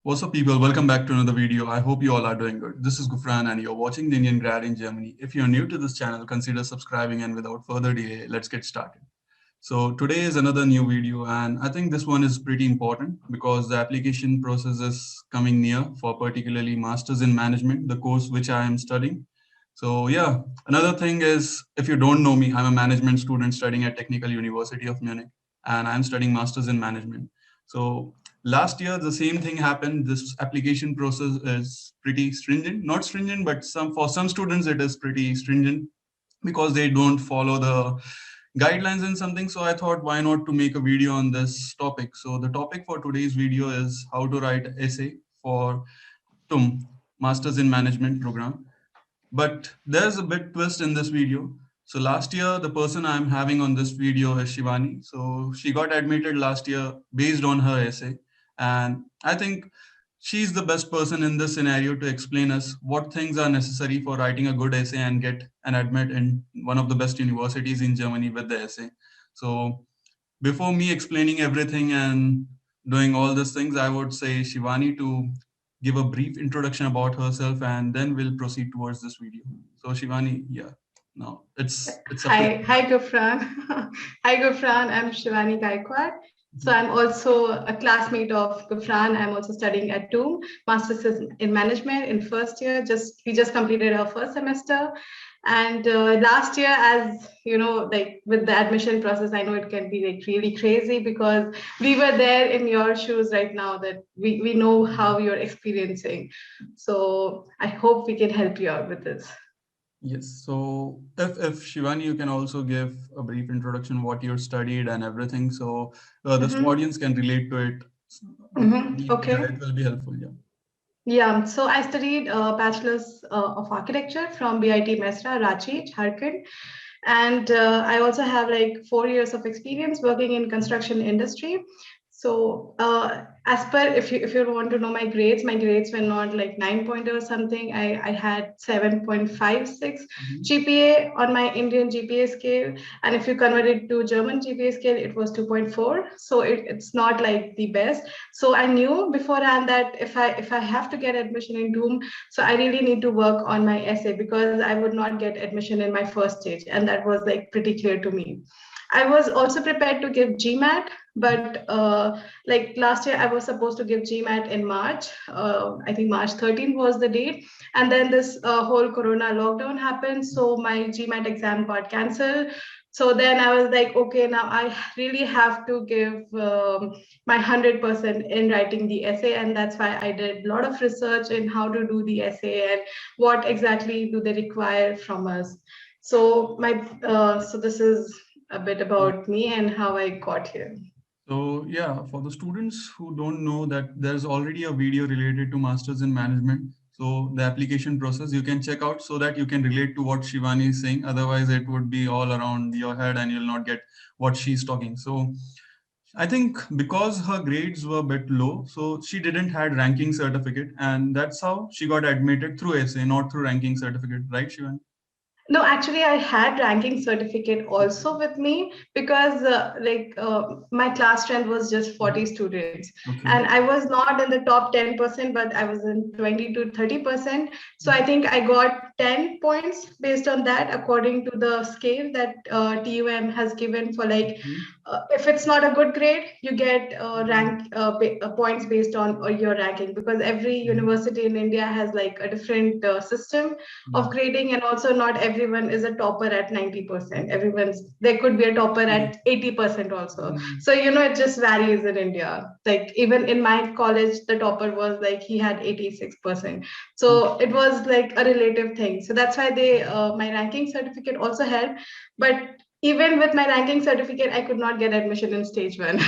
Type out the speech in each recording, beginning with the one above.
What's up, people? Welcome back to another video. I hope you all are doing good. This is Gufran, and you're watching the Indian Grad in Germany. If you're new to this channel, consider subscribing. And without further delay, let's get started. So, today is another new video, and I think this one is pretty important because the application process is coming near for particularly Masters in Management, the course which I am studying. So, yeah, another thing is if you don't know me, I'm a management student studying at Technical University of Munich, and I'm studying Masters in Management. So, last year the same thing happened. This application process is pretty stringent, not stringent, but some students it is pretty stringent because they don't follow the guidelines and something. So I thought, why not to make a video on this topic. So the topic for today's video is how to write essay for TUM, Masters in Management program. But there's a big twist in this video. So last year, the person I'm having on this video is Shivani. So she got admitted last year based on her essay. And I think she's the best person in this scenario to explain us what things are necessary for writing a good essay and get an admit in one of the best universities in Germany with the essay. So before me explaining everything and doing all these things, I would say Shivani to give a brief introduction about herself, and then we'll proceed towards this video. So Shivani, yeah, now it's up to you. Hi, Gufran. Hi, Gufran. I'm Shivani Gaikwad. So I'm also a classmate of Gufran. I'm also studying at TUM, Masters in Management in first year. We just completed our first semester, and last year, as you know, like with the admission process, I know it can be like really crazy because we were there in your shoes right now. That we know how you're experiencing. So I hope we can help you out with this. Yes. So if Shivani, you can also give a brief introduction what you studied and everything, so this Mm-hmm. audience can relate to it. Mm-hmm. Yeah, Okay. it will be helpful. Yeah. Yeah, so I studied Bachelor's of Architecture from BIT Mesra, Ranchi, Jharkhand. And I also have like 4 years of experience working in construction industry. So as per, if you want to know my grades were not like 9 point or something. I had 7.56 Mhm. GPA on my Indian GPA scale, and if you convert it to German GPA scale, it was 2.4. So it's not like the best. So I knew beforehand that if I have to get admission in TUM, so I really need to work on my essay because I would not get admission in my first stage, and that was like pretty clear to me. I was also prepared to give GMAT, but like last year I was supposed to give GMAT in March. I think March 13th was the date, and then this whole Corona lockdown happened, so my GMAT exam got cancelled. So then I was like, okay, now I really have to give my 100% in writing the essay, and that's why I did a lot of research in how to do the essay and what exactly do they require from us. So this is a bit about me and how I got here. So yeah, for the students who don't know that there's already a video related to Masters in Management. So the application process you can check out so that you can relate to what Shivani is saying. Otherwise, it would be all around your head and you'll not get what she's talking. So I think because her grades were a bit low, so she didn't had ranking certificate, and that's how she got admitted through essay, not through ranking certificate, right, Shivani? No, actually, I had ranking certificate also with me because my class strength was just 40 students, Okay. and I was not in the top 10%, but I was in 20 to 30%. So I think I got 10 points based on that, according to the scale that TUM has given for like if it's not a good grade, you get points based on your ranking because every university in India has like a different system of grading, and also not everyone is a topper at 90%. There could be a topper at 80% also. So it just varies in India. Like even in my college, the topper was like he had 86%. So it was like a relative thing. So that's why they my ranking certificate also helped. But even with my ranking certificate, I could not get admission in stage one.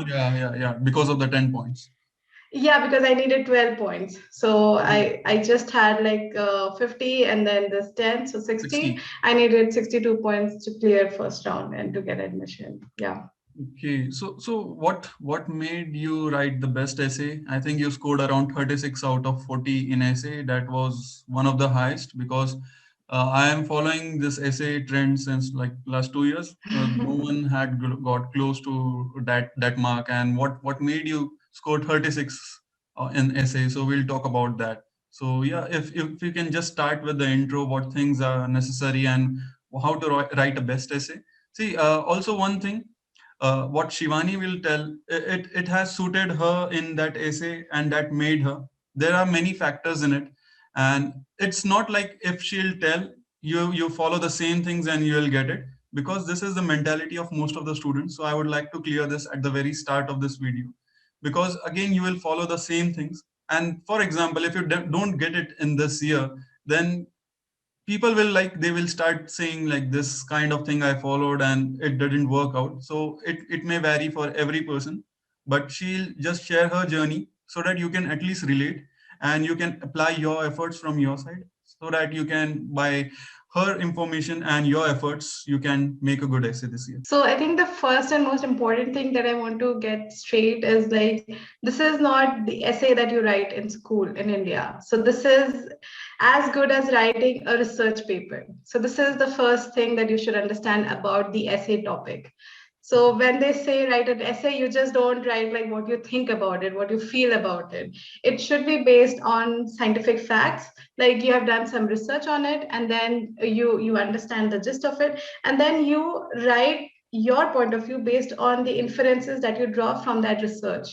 Yeah, because of the 10 points. Yeah, because I needed 12 points. So Mhm. I just had like 50 and then this 10, so 60. 60. I needed 62 points to clear first round and to get admission. Yeah. Okay, so what made you write the best essay? I think you scored around 36 out of 40 in essay. That was one of the highest because I am following this essay trend since like last 2 years. No one had got close to that mark. And what made you score 36 in essay. So we'll talk about that. So yeah, if you can just start with the intro, what things are necessary and how to write a best essay. See, also one thing, what Shivani will tell, it has suited her in that essay and that made her. There are many factors in it, and it's not like if she'll tell you follow the same things and you will get it, because this is the mentality of most of the students. So I would like to clear this at the very start of this video, because again you will follow the same things. And for example, if you don't get it in this year, then people will like, they will start saying like, this kind of thing I followed and it didn't work out. So it may vary for every person, but she'll just share her journey so that you can at least relate and you can apply your efforts from your side, so that you can, by her information and your efforts, you can make a good essay this year. So I think the first and most important thing that I want to get straight is like, this is not the essay that you write in school in India. So this is as good as writing a research paper. So this is the first thing that you should understand about the essay topic. So when they say write an essay, you just don't write like what you think about it, what you feel about it. It should be based on scientific facts, like you have done some research on it, and then you understand the gist of it, and then you write your point of view based on the inferences that you draw from that research.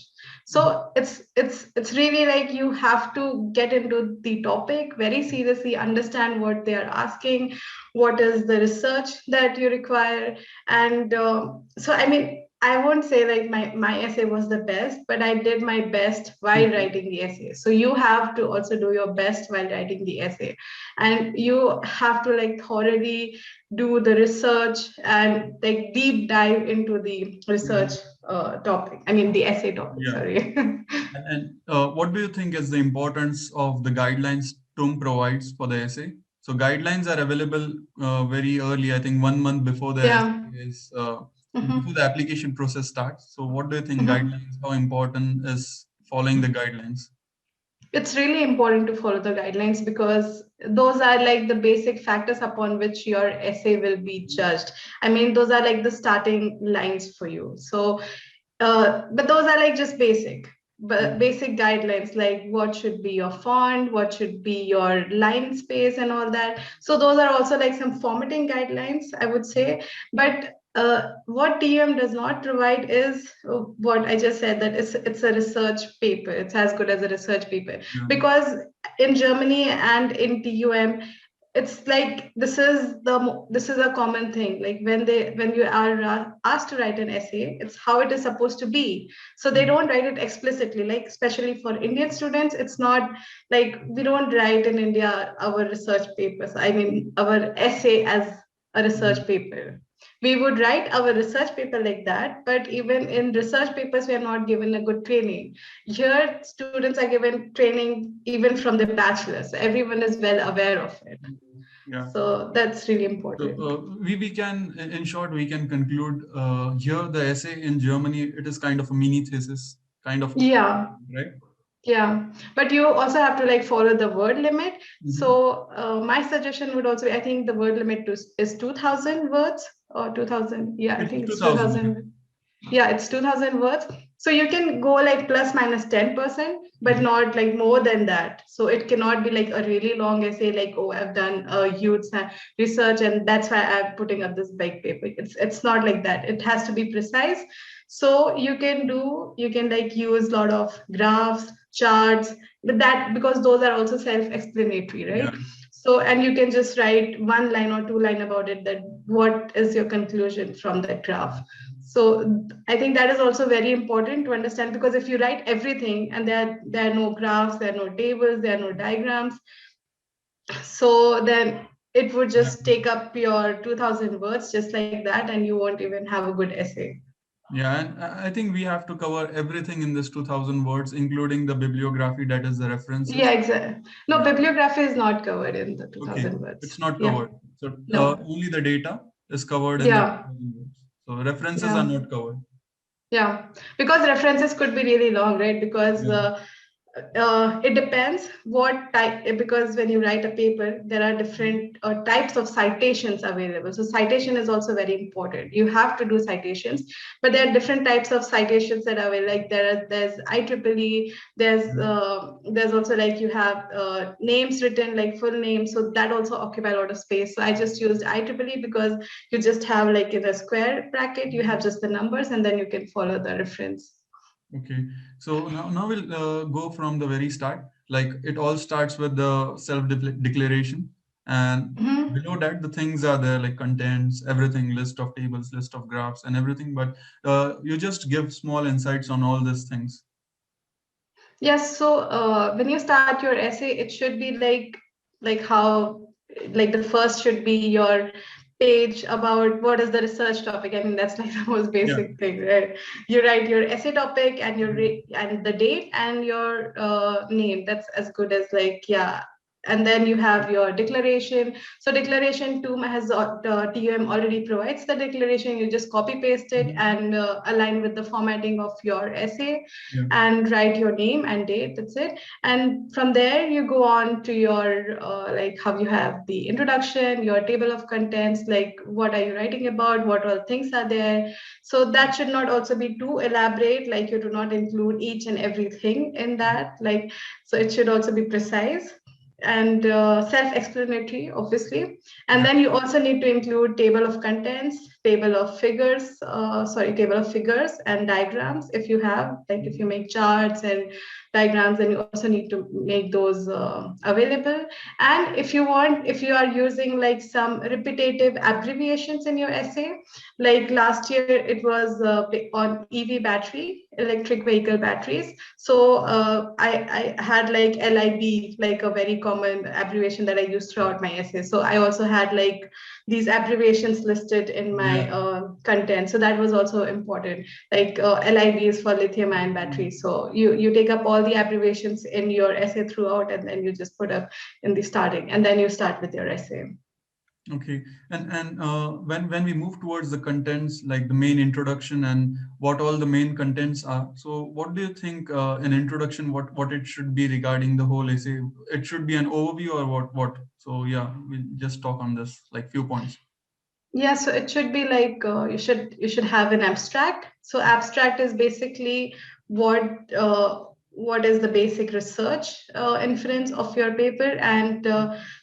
So it's really like you have to get into the topic very seriously, understand what they are asking, what is the research that you require. And so I mean, I won't say like my essay was the best, but I did my best while writing the essay. So you have to also do your best while writing the essay, and you have to like thoroughly do the research and like deep dive into the research topic. I mean the essay topic. Yeah. Sorry. And what do you think is the importance of the guidelines TUM provides for the essay? So guidelines are available very early, I think 1 month before the Yeah. essay is Mhm. before the application process starts. So what do you think Mhm. guidelines? How important is following the guidelines? It's really important to follow the guidelines because those are like the basic factors upon which your essay will be judged. I mean, those are like the starting lines for you. So, but those are like just basic, but basic guidelines like what should be your font, what should be your line space, and all that. So those are also like some formatting guidelines, I would say. But what TM does not provide is what I just said, that it's a research paper. It's as good as a research paper. Yeah. Because in Germany and in TUM, it's like this is a common thing. Like when you are asked to write an essay, it's how it is supposed to be. So they don't write it explicitly. Like especially for Indian students, it's not like we don't write in India our research papers. I mean our essay as a research paper. We would write our research paper like that, but even in research papers, we are not given a good training. Here, students are given training even from the bachelor's. So everyone is well aware of it. Yeah. So that's really So important. we can, in short, we can conclude here the essay in Germany, it is kind of a mini thesis, kind of, Yeah. right? Yeah, but you also have to like follow the word limit. So my suggestion would also be, I think the word limit is 2000 words or 2000. Yeah, I It's think it's 2000. 2000. Yeah, it's 2000 words. So you can go like plus minus 10%, but not like more than that. So it cannot be like a really long essay, like, oh, I've done a huge research and that's why I'm putting up this big paper. It's not like that. It has to be precise. So you can like use a lot of graphs, charts, but that because those are also self-explanatory, right? Yeah. So, and you can just write one line or two line about it, that what is your conclusion from that graph. So I think that is also very important to understand, because if you write everything and there are no graphs, there are no tables, there are no diagrams, so then it would just take up your 2000 words just like that, and you won't even have a good essay. Yeah, and I think we have to cover everything in this 2000 words, including the bibliography, that is the references. Yeah, exactly. No, Yeah. bibliography is not covered in the Okay, 2000 words. it's not Yeah. covered. So No. only the data is covered in the Yeah. 2000 words. So references are Yeah. not covered. Yeah. Because references could be really long, right? Because Yeah. It depends what type, because when you write a paper, there are different types of citations available. So citation is also very important. You have to do citations, but there are different types of citations that are available. Like there's IEEE, there's also like you have names written like full names. So that also occupy a lot of space. So I just used IEEE because you just have like in a square bracket, you have just the numbers and then you can follow the reference. Okay, so now we'll go from the very start. Like it all starts with the self-declaration, and Mhm. below that the things are there like contents, everything, list of tables, list of graphs, and everything. But you just give small insights on all these things. Yes, so when you start your essay, it should be like how like the first should be your page about what is the research topic. I mean, that's like the most Yeah. basic thing, right? You write your essay topic and and the date and your name. That's as good as like, yeah. And then you have your declaration. So declaration 2 has TUM already provides the declaration. You just copy paste it Mhm. and align with the formatting of your essay Yeah. and write your name and date. That's it. And from there you go on to your like how you have the introduction, your table of contents, like what are you writing about, what all things are there. So that should not also be too elaborate, like you do not include each and everything in that, like, so it should also be precise and self-explanatory, obviously. And Yeah. then you also need to include table of contents, table of figures and diagrams. If you have, like, if you make charts and diagrams, then you also need to make those available. And if you are using like some repetitive abbreviations in your essay, like last year it was on EV battery, electric vehicle batteries. So I had like LIB, like a very common abbreviation that I used throughout my essay. So I also had like these abbreviations listed in my Yeah. content. So that was also important. Like LIB is for lithium ion battery. So you take up all the abbreviations in your essay throughout, and then you just put up in the starting, and then you start with your essay. Okay, and when we move towards the contents, like the main introduction and what all the main contents are. So, what do you think in introduction? What it should be regarding the whole essay? It should be an overview or what? So yeah, we'll just talk on this like few points. Yeah, so it should be like you should have an abstract. So abstract is basically what is the basic research inference of your paper, and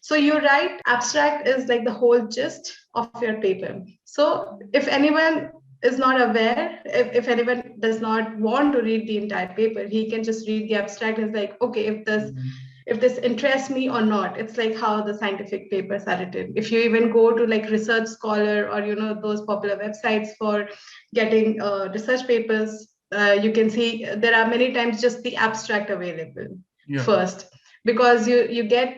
so you write abstract is like the whole gist of your paper. So if anyone is not aware, if anyone does not want to read the entire paper, he can just read the abstract and is like, okay, Mhm. if this interests me or not. It's like how the scientific papers are written. If you even go to like Research Scholar or those popular websites for getting research papers, you can see there are many times just the abstract available Yeah. first, because you get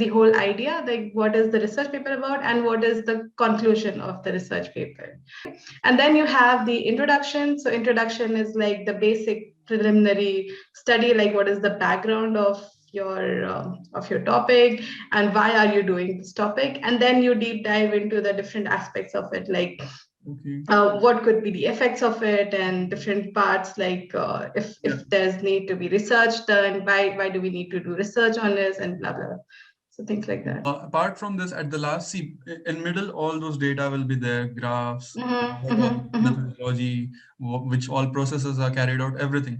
the whole idea, like what is the research paper about and what is the conclusion of the research paper. And then you have the introduction. So introduction is like the basic preliminary study, like what is the background of your topic and why are you doing this topic. And then you deep dive into the different aspects of it, like Okay. what could be the effects of it and different parts, like Yeah. if there's need to be research done, why do we need to do research on this, and blah blah. So things like that. Apart from this, at the last, see, in middle, all those data will be there, graphs, Mm-hmm, what all mm-hmm, mm-hmm, methodology, which all processes are carried out, everything.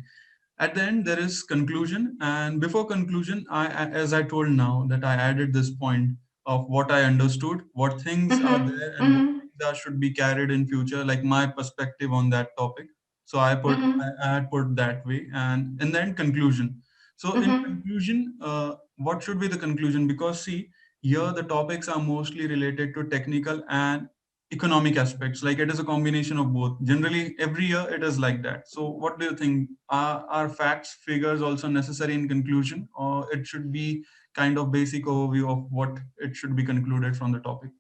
At the end, there is conclusion. And before conclusion, as I told now, that I added this point of what I understood, what things are there mm-hmm, and what mm-hmm, things are, should be carried in future, like my perspective on that topic. So mm-hmm, I had put that way. And then conclusion. So in mm-hmm. conclusion, what should be the conclusion? Because see, here the topics are mostly related to technical and economic aspects. Like it is a combination of both. Generally, every year it is like that. So what do you think? Are facts, figures also necessary in conclusion, or it should be kind of basic overview of what it should be concluded from the topic?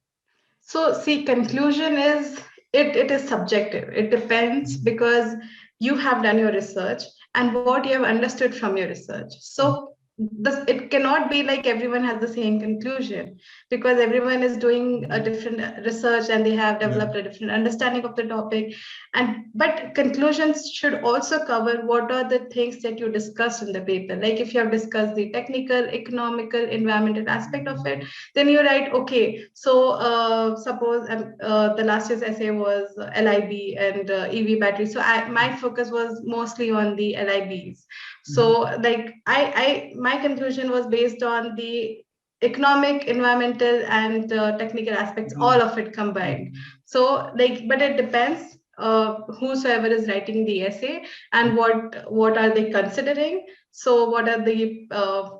So see, conclusion is it is subjective. It depends because you have done your research and what you have understood from your research. Mhm. So it cannot be like everyone has the same conclusion, because everyone is doing a different research and they have developed a different understanding of the topic. And but conclusions should also cover what are the things that you discussed in the paper. Like if you have discussed the technical, economical, environmental aspect of it, then you write, okay, so suppose the last year's essay was LIB and EV battery. So my focus was mostly on the LIBs. So like my conclusion was based on the economic, environmental, and technical aspects, all of it combined. So like, but it depends whosoever is writing the essay and what are they considering. So what are the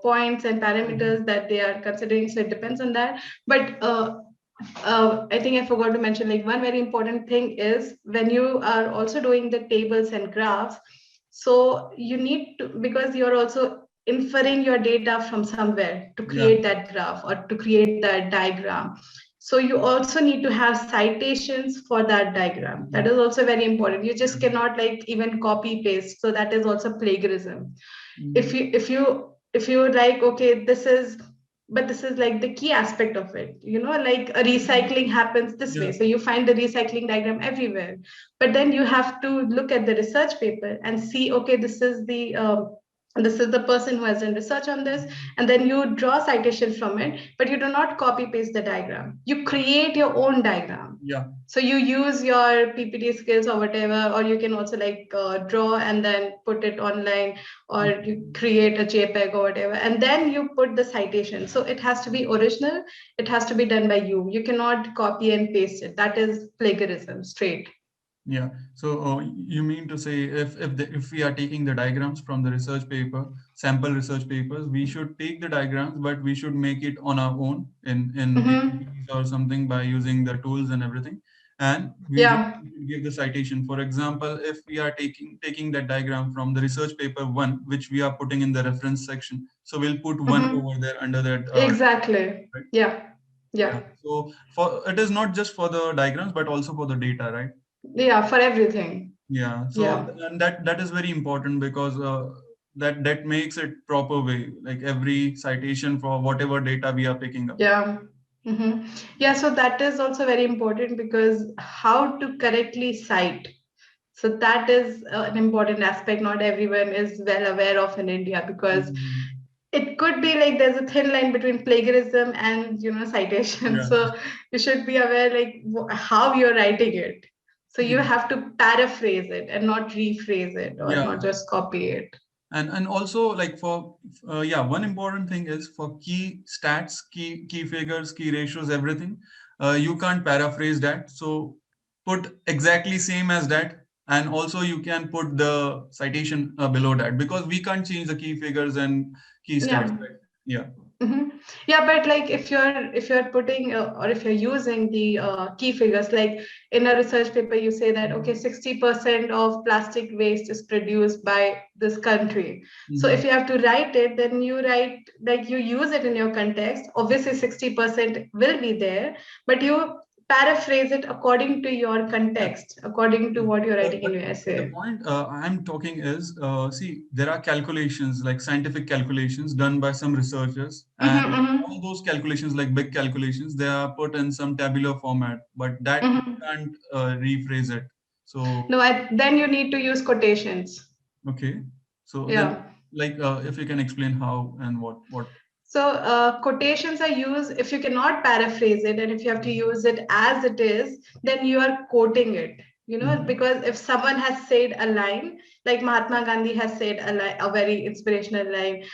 points and parameters that they are considering? So it depends on that. But I think I forgot to mention, like, one very important thing is when you are also doing the tables and graphs, so you need to, because you're also inferring your data from somewhere to create that graph or to create that diagram. So you also need to have citations for that diagram. That is also very important. You just cannot like even copy paste. So that is also plagiarism. If you like, okay, this is like the key aspect of it, like a recycling happens this way, so you find the recycling diagram everywhere, but then you have to look at the research paper and see, okay, this is the person who has done research on this, and then you draw citation from it, but you do not copy paste the diagram. You create your own diagram. So you use your PPT skills or whatever, or you can also like draw and then put it online, or you create a JPEG or whatever, and then you put the citation. So it has to be original. It has to be done by you. You cannot copy and paste it. That is plagiarism straight. Yeah. So you mean to say if we are taking the diagrams from the research paper, sample research papers, we should take the diagrams, but we should make it on our own in PPTs or something by using the tools and everything, and we just give the citation. For example, if we are taking that diagram from the research paper one, which we are putting in the reference section, so we'll put one over there under that. Exactly. Right? Yeah. So it is not just for the diagrams, but also for the data, right? Yeah, for everything. Yeah. So and that is very important, because that makes it proper way, like every citation for whatever data we are picking up. Yeah. Yeah, so that is also very important, because how to correctly cite. So that is an important aspect. Not everyone is well aware of in India, because it could be like there's a thin line between plagiarism and citation. So you should be aware like how you're writing it. So you have to paraphrase it and not rephrase it, or not just copy it. And also like for one important thing is for key stats, key figures, key ratios, everything, you can't paraphrase that. So put exactly same as that, and also you can put the citation below that, because we can't change the key figures and key stats, right? Yeah, but like if you're putting or if you're using the key figures, like in a research paper, you say that okay, 60% of plastic waste is produced by this country. So if you have to write it, then you write like you use it in your context. Obviously, 60% will be there, but you paraphrase it according to your context, according to what you're writing in your essay. The point I'm talking is, see, there are calculations, like scientific calculations done by some researchers, and all those calculations, like big calculations, they are put in some tabular format, but that you can't rephrase it. So no, then you need to use quotations. Okay, so then, like, if you can explain how and what. So quotations are used if you cannot paraphrase it, and if you have to use it as it is, then you are quoting it. Because if someone has said a line, like Mahatma Gandhi has said a very inspirational line,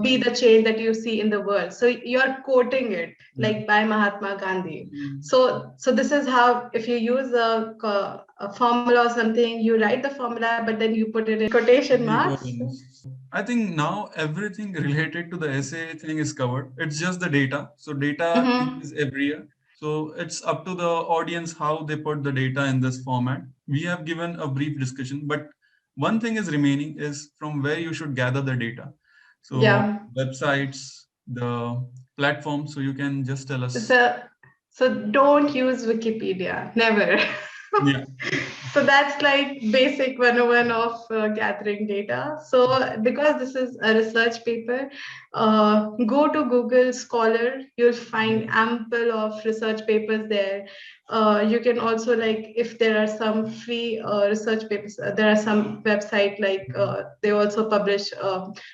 be the change that you see in the world. So you're quoting it, like by Mahatma Gandhi. So this is how, if you use a formula or something, you write the formula, but then you put it in quotation marks. I think now everything related to the essay thing is covered. It's just the data. So data is every year. So it's up to the audience how they put the data in this format. We have given a brief discussion, but one thing is remaining is from where you should gather the data. So websites, the platform. So you can just tell us. So don't use Wikipedia. Never. Yeah. So that's like basic 101 of gathering data. So because this is a research paper, go to Google Scholar. You'll find ample of research papers there. You can also, like, if there are some free research papers, there are some website like they also publish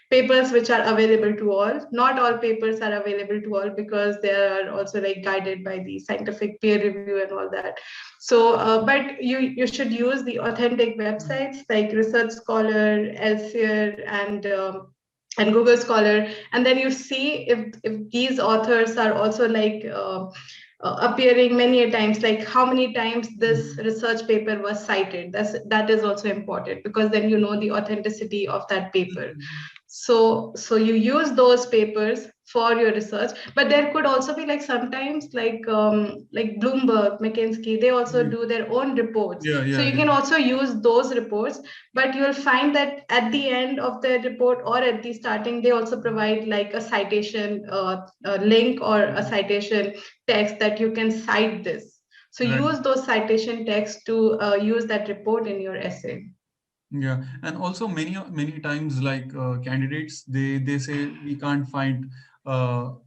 papers which are available to all. Not all papers are available to all because they are also like guided by the scientific peer review and all that. So, but you should use the authentic websites like Research Scholar, Elsevier, and Google Scholar, and then you see if these authors are also like appearing many a times, like how many times this research paper was cited. That is also important because then you know the authenticity of that paper. So you use those papers for your research, but there could also be like sometimes like Bloomberg, McKinsey, they also do their own reports. Yeah, So yeah, you yeah. can also use those reports, but you'll find that at the end of the report or at the starting, they also provide like a citation a link or a citation text that you can cite this. So Right. use those citation texts to use that report in your essay. Yeah, and also many times, like candidates, they say we can't find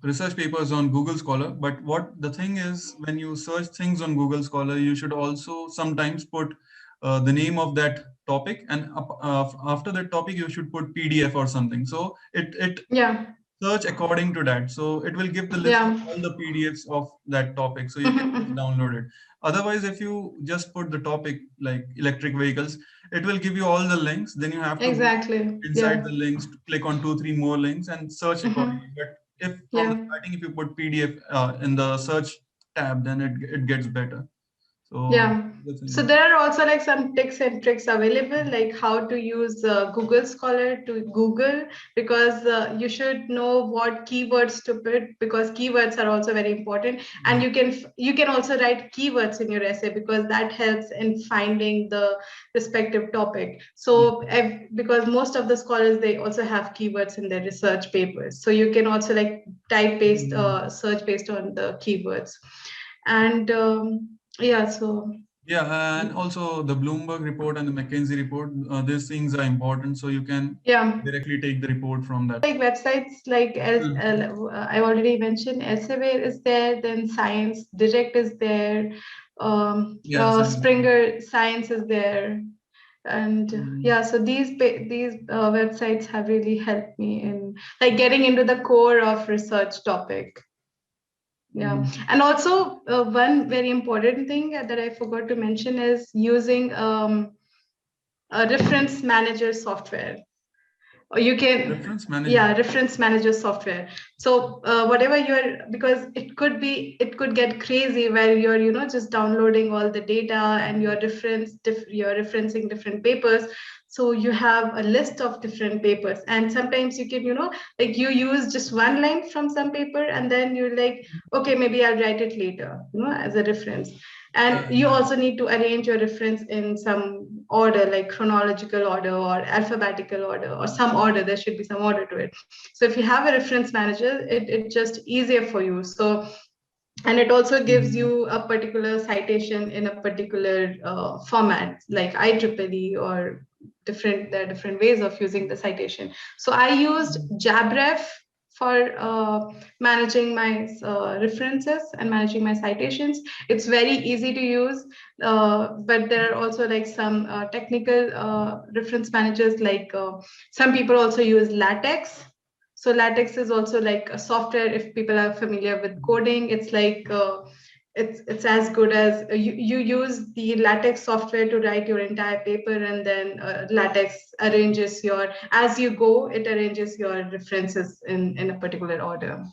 research papers on Google Scholar. But what the thing is, when you search things on Google Scholar, you should also sometimes put the name of that topic, and after that topic, you should put PDF or something. So it Yeah. search according to that. So it will give the list of Yeah. all the PDFs of that topic. So you can just download it. Otherwise, if you just put the topic like electric vehicles, it will give you all the links. Then you have to go Exactly. inside Yeah. the links, click on 2, 3 more links and search accordingly. But if from the Yeah. starting, if you put PDF in the search tab, then it gets better. So Yeah. the So thing. there are also like some tips and tricks available, like how to use Google Scholar to Google, because you should know what keywords to put, because keywords are also very important. And you can also write keywords in your essay because that helps in finding the respective topic. So because most of the scholars, they also have keywords in their research papers, so you can also like type based search based on the keywords. And yeah, so Yeah, and also the Bloomberg report and the McKinsey report, these things are important. So you can yeah, directly take the report from that. like websites like I already mentioned, Elsevier is there, then Science Direct is there, Yeah, science. Springer Science is there, and yeah, so these websites have really helped me in like getting into the core of research topic. Yeah, and also one very important thing that I forgot to mention is using a reference manager software. Or you can, Reference manager. yeah, reference manager software. So whatever you're, because it could get crazy where you're just downloading all the data and you're referencing different papers. So you have a list of different papers, and sometimes you can like you use just one line from some paper and then you're like, okay, maybe I'll write it later as a reference. Yeah, And you yeah. also need to arrange your reference in some order, like chronological order or alphabetical order or some order. There should be some order to it. So if you have a reference manager, it's just easier for you. So, and it also gives you a particular citation in a particular format, like IEEE or there are different ways of using the citation. So I used JabRef for managing my references and managing my citations. It's very easy to use, but there are also like some technical reference managers, like some people also use LaTeX. So LaTeX is also like a software. If people are familiar with coding, it's like it's as good as you use the LaTeX software to write your entire paper, and then LaTeX arranges as you go, it arranges your references in a particular order.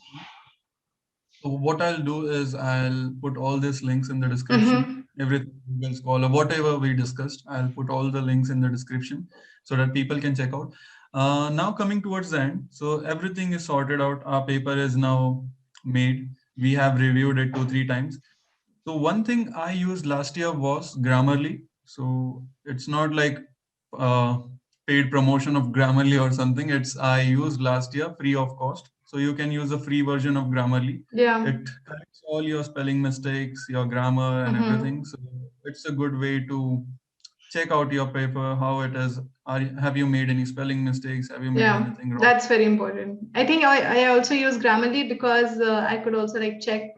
So what I'll do is I'll put all these links in the description. Mm-hmm. Everything Google Scholar, whatever we discussed, I'll put all the links in the description so that people can check out. Now coming towards the end, so everything is sorted out. Our paper is now made. We have reviewed it 2, 3 times. So one thing I used last year was Grammarly. So it's not like uh, paid promotion of Grammarly or something. It's I used last year free of cost. So you can use a free version of Grammarly. Yeah. It corrects all your spelling mistakes, your grammar, and Mm-hmm. everything. So it's a good way to check out your paper, how it is. Have you made any spelling mistakes? Have you made Yeah, anything wrong? that's very important. I think I also use Grammarly because I could also like check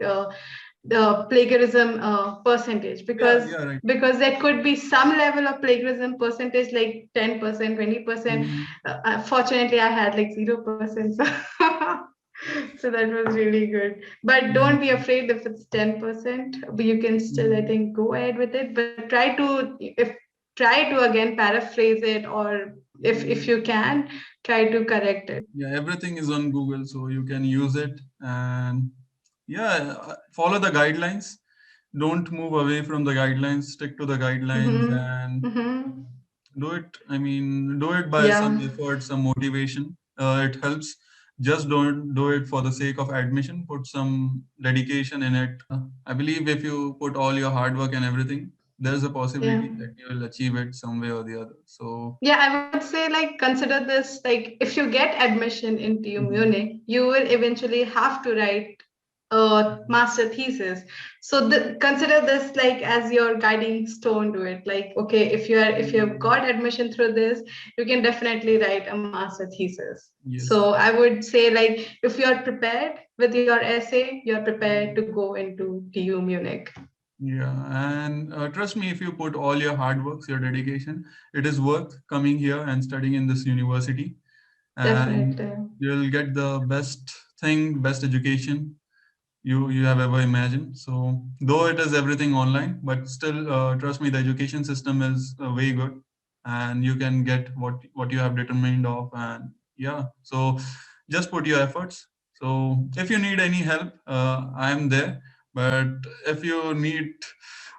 the plagiarism percentage, Yeah, yeah, right. because there could be some level of plagiarism percentage like 10%, 20%. Mhm. Fortunately, I had like 0%. So, so that was really good. But Yeah. don't be afraid if it's 10%. But you can still, I Mhm. think, go ahead with it. But try to again paraphrase it, or if Mhm. you can, try to correct it. Yeah, everything is on Google, so you can use it. And yeah, follow the guidelines. Don't move away from the guidelines. Stick to the guidelines Mm-hmm. and Mm-hmm. do it. I mean, do it by some Yeah. effort, some motivation. It helps. Just don't do it for the sake of admission. Put some dedication in it. I believe if you put all your hard work and everything, there's a Yeah. possibility that you will achieve it some way or the other. So, Yeah, I would say like consider this like if you get admission into mhm. Munich, you will eventually have to write a master thesis. So consider this like as your guiding stone to it. Like, okay, if you have Mm, got admission through this, you can definitely write a master thesis. yes. So I would say like if you are prepared with your essay, you're prepared to Mhm. go into TU Munich. Yeah, and trust me, if you put all your hard works, your dedication, it is worth coming here and studying in this university, and Definitely. you'll get the best thing, best education you have ever imagined. So, though it is everything online, but still, trust me, the education system is very good, and you can get what you have determined of, and yeah. So, just put your efforts. So, if you need any help, I am there. But if you need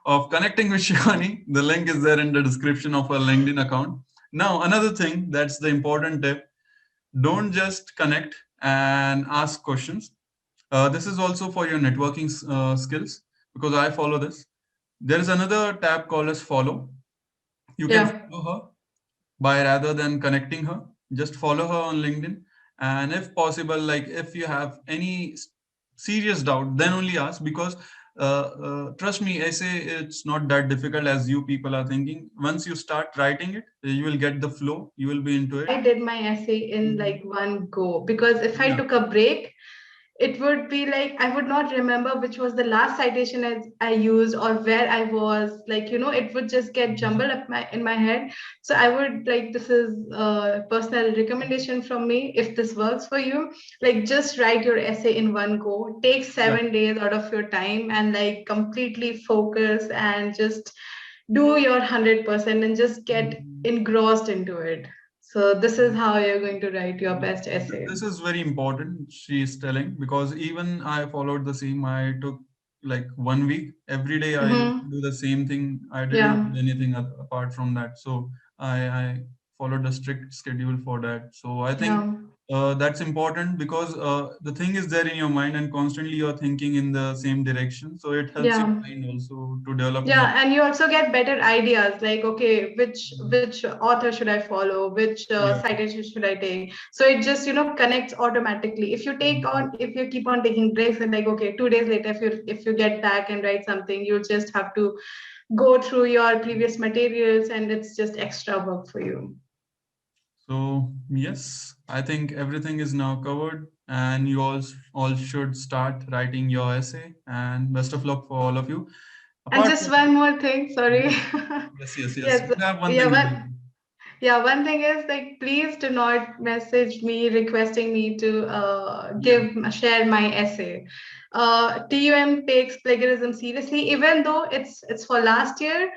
of connecting with Shivani, the link is there in the description of our LinkedIn account. Now, another thing that's the important tip: don't just connect and ask questions. This is also for your networking skills because I follow this. There is another tab called as follow. You can Yeah. follow her by rather than connecting her, just follow her on LinkedIn. And if possible, like if you have any serious doubt, then only ask because trust me, I say it's not that difficult as you people are thinking. Once you start writing it, you will get the flow, you will be into it. I did my essay in Mhm. like one go, because if I Yeah. took a break, it would be like I would not remember which was the last citation I used or where I was. Like, it would just get jumbled up in my head. So I would like, this is a personal recommendation from me. If this works for you, like just write your essay in one go. Take Yeah. 7 days out of your time and like completely focus and just do your 100% and just get Mhm. engrossed into it. So this is how you're going to write your best essay. This is very important, she is telling, because even I followed the same. I took like 1 week. Every day I used to Mm-hmm. do the same thing. I didn't Yeah. do anything apart from that. So I followed a strict schedule for that. So I think Yeah. that's important because the thing is there in your mind and constantly you're thinking in the same direction. So it helps your Yeah. mind also to develop more. Yeah, and you also get better ideas like, okay, which author should I follow, which Yeah. citation should I take? So it just connects automatically. If you keep on taking breaks and like, okay, 2 days later, if you get back and write something, you just have to go through your previous materials, and it's just extra work for you. So yes, I think everything is now covered, and you all should start writing your essay. And best of luck for all of you. And Apart just from one more thing, sorry. yes, yes, yes, yes. Yes, You have one yeah, thing. but yeah, one thing is like, please do not message me requesting me to Yeah, share my essay. TUM takes plagiarism seriously, even though it's for last year.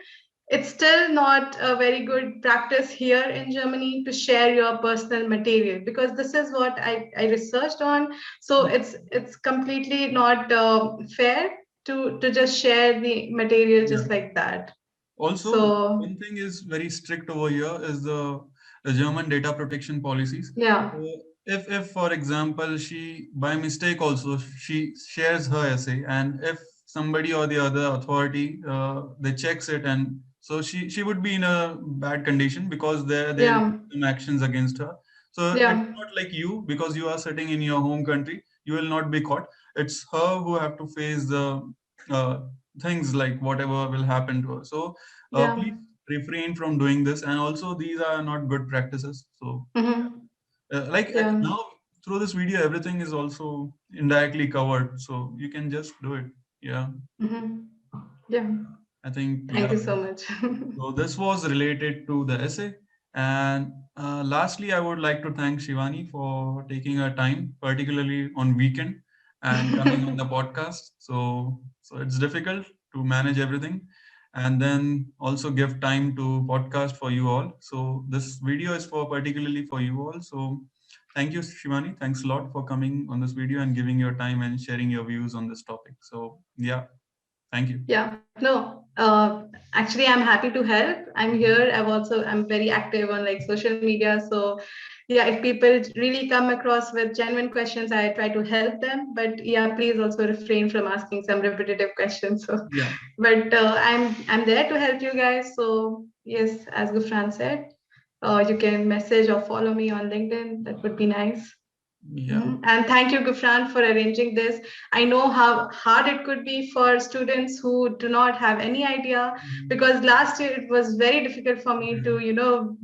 It's still not a very good practice here in Germany to share your personal material, because this is what I researched on. So it's completely not fair to just share the material yeah. just like that. Also, So one thing is very strict over here is the German data protection policies. yeah, So if for example she by mistake also she shares her essay, and if somebody or the other authority they checks it, and so she would be in a bad condition because there'll yeah, be some actions against her. So it's yeah, not like you, because you are sitting in your home country, you will not be caught. It's her who have to face the uh, things like whatever will happen to her. So Yeah. please refrain from doing this. And also, these are not good practices. So Mm-hmm. Yeah. now through this video, everything is also indirectly covered. So you can just do it. Yeah, Mm-hmm. Yeah. I think, Thank yeah. you so much. So this was related to the essay. And lastly, I would like to thank Shivani for taking her time, particularly on weekend, and coming on the podcast. So it's difficult to manage everything, and then also give time to podcast for you all. So this video is for particularly for you all. So thank you, Shivani. Thanks a lot for coming on this video and giving your time and sharing your views on this topic. So yeah, thank you. Yeah, no, actually, I'm happy to help. I'm here. I'm very active on like social media. So, yeah, if people really come across with genuine questions, I try to help them. But yeah, please also refrain from asking some repetitive questions. So, Yeah. but I'm there to help you guys. So, yes, as Gufran said, you can message or follow me on LinkedIn. That would be nice. Yeah. Mhm. And thank you, Gufran, for arranging this. I know how hard it could be for students who do not have any idea, Mhm. because last year it was very difficult for me to,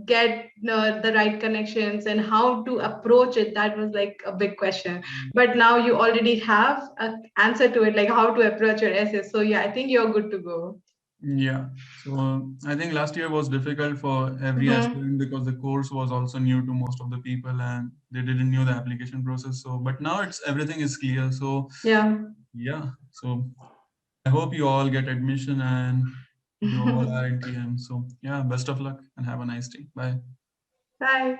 get the right connections and how to approach it. That was like a big question. But now you already have an answer to it, like how to approach your essays. So yeah, I think you're good to go. Yeah. So I think last year was difficult for every Mhm. aspirant because the course was also new to most of the people and they didn't know the application process. So, but now it's everything is clear. So Yeah. yeah. So I hope you all get admission and you all are in TM. So yeah, best of luck and have a nice day. Bye. Bye.